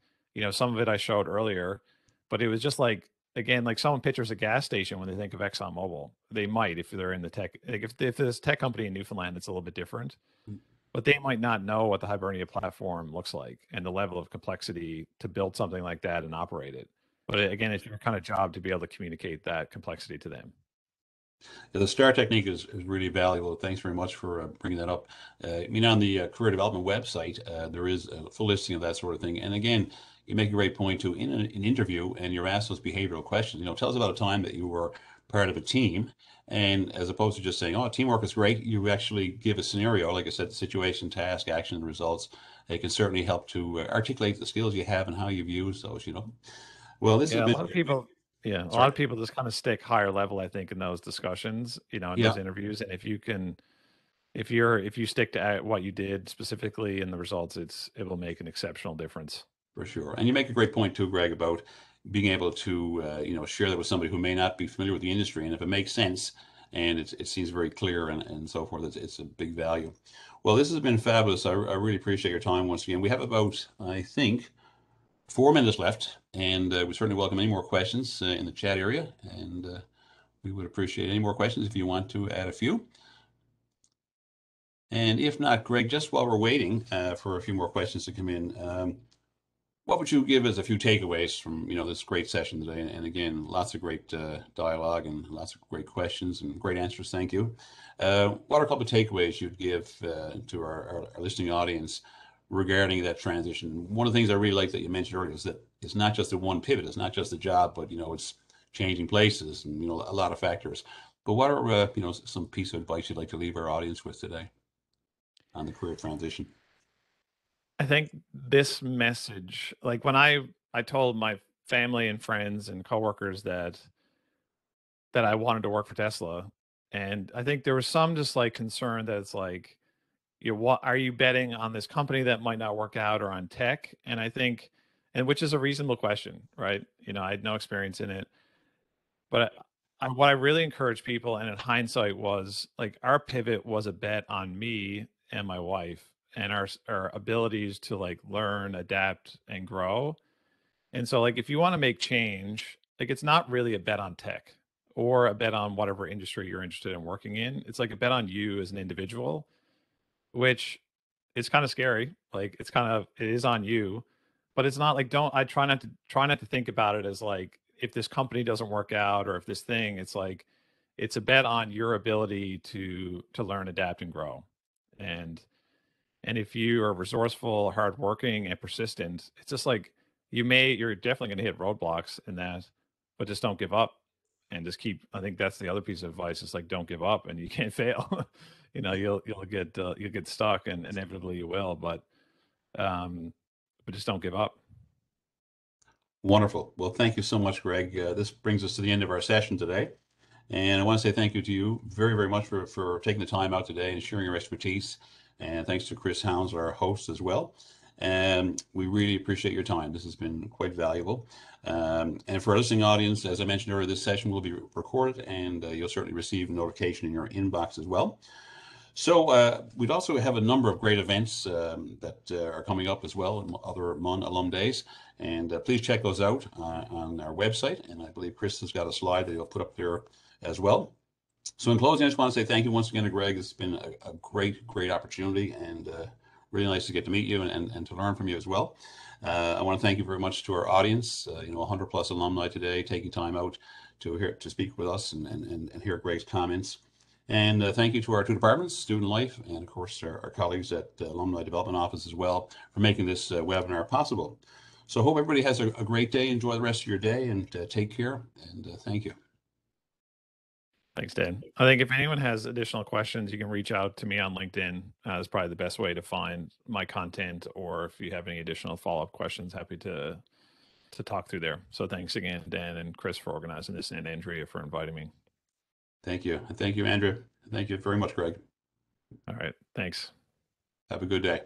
S2: some of it I showed earlier, but it was just like, again, like someone pictures a gas station when they think of ExxonMobil. They might, if they're in the tech, like if there's a tech company in Newfoundland, it's a little bit different, but they might not know what the Hibernia platform looks like and the level of complexity to build something like that and operate it. But again, it's your kind of job to be able to communicate that complexity to them.
S1: The STAR technique is really valuable. Thanks very much for bringing that up. I mean, on the career development website, there is a full listing of that sort of thing. And again, you make a great point too. In an interview, and you're asked those behavioral questions. Tell us about a time that you were part of a team, and as opposed to just saying, "Oh, teamwork is great," you actually give a scenario. Like I said, situation, task, action, results. It can certainly help to articulate the skills you have and how you've used those. Well, this has
S2: Yeah, a
S1: been.
S2: lot of people, yeah, a lot
S1: Sorry.
S2: of people just kind of stick higher level, I think, in those discussions, in
S1: Yeah.
S2: those interviews. And if you stick to what you did specifically in the results, it will make an exceptional difference.
S1: For sure. And you make a great point too, Greg, about being able to, share that with somebody who may not be familiar with the industry. And if it makes sense and it seems very clear and so forth, it's a big value. Well, this has been fabulous. I really appreciate your time once again. We have about, I think, 4 minutes left, and we certainly welcome any more questions in the chat area. And we would appreciate any more questions if you want to add a few. And if not, Greg, just while we're waiting for a few more questions to come in, what would you give as a few takeaways from this great session today? And again, lots of great dialogue and lots of great questions and great answers. Thank you. What are a couple of takeaways you'd give to our listening audience regarding that transition? One of the things I really like that you mentioned earlier is that it's not just the one pivot, it's not just the job, but it's changing places and a lot of factors. But what are some piece of advice you'd like to leave our audience with today on the career transition?
S2: I think this message, like when I told my family and friends and coworkers that I wanted to work for Tesla, and I think there was some just like concern that it's like, what are you betting on this company that might not work out or on tech? And I think, and which is a reasonable question, right? I had no experience in it, but what I really encourage people, and in hindsight, was like our pivot was a bet on me and my wife and our abilities to like learn, adapt, and grow. And so, like, if you want to make change, like, it's not really a bet on tech or a bet on whatever industry you're interested in working in. It's like a bet on you as an individual, which is kind of scary. Like, it is on you, but it's not like, I try not to think about it as like, if this company doesn't work out or if this thing, it's like, it's a bet on your ability to learn, adapt, and grow. And And if you are resourceful, hardworking, and persistent, it's just like you're definitely going to hit roadblocks in that, but just don't give up and just keep. I think that's the other piece of advice. It's like, don't give up, and you can't fail. You'll get stuck, and inevitably you will. But just don't give up.
S1: Wonderful. Well, thank you so much, Greg. This brings us to the end of our session today. And I want to say thank you to you very, very much for taking the time out today and sharing your expertise. And thanks to Chris Hounds, our host, as well. And we really appreciate your time. This has been quite valuable. And for our listening audience, as I mentioned earlier, this session will be recorded, and you'll certainly receive a notification in your inbox as well. So we'd also have a number of great events that are coming up as well, and other MUN alum days. And please check those out on our website. And I believe Chris has got a slide that he'll put up there as well. So in closing, I just want to say thank you once again to Greg. It's been a great, great opportunity, and really nice to get to meet you and to learn from you as well. I want to thank you very much to our audience, 100 plus alumni today, taking time out to speak with us and hear Greg's comments. And thank you to our two departments, Student Life, and of course our colleagues at Alumni Development Office as well, for making this webinar possible. So I hope everybody has a great day. Enjoy the rest of your day, and take care, and thank you.
S2: Thanks, Dan. I think if anyone has additional questions, you can reach out to me on LinkedIn. It's probably the best way to find my content, or if you have any additional follow-up questions, happy to talk through there. So thanks again, Dan and Chris, for organizing this, and Andrea for inviting me.
S1: Thank you. Thank you, Andrew. Thank you very much, Greg.
S2: All right. Thanks.
S1: Have a good day.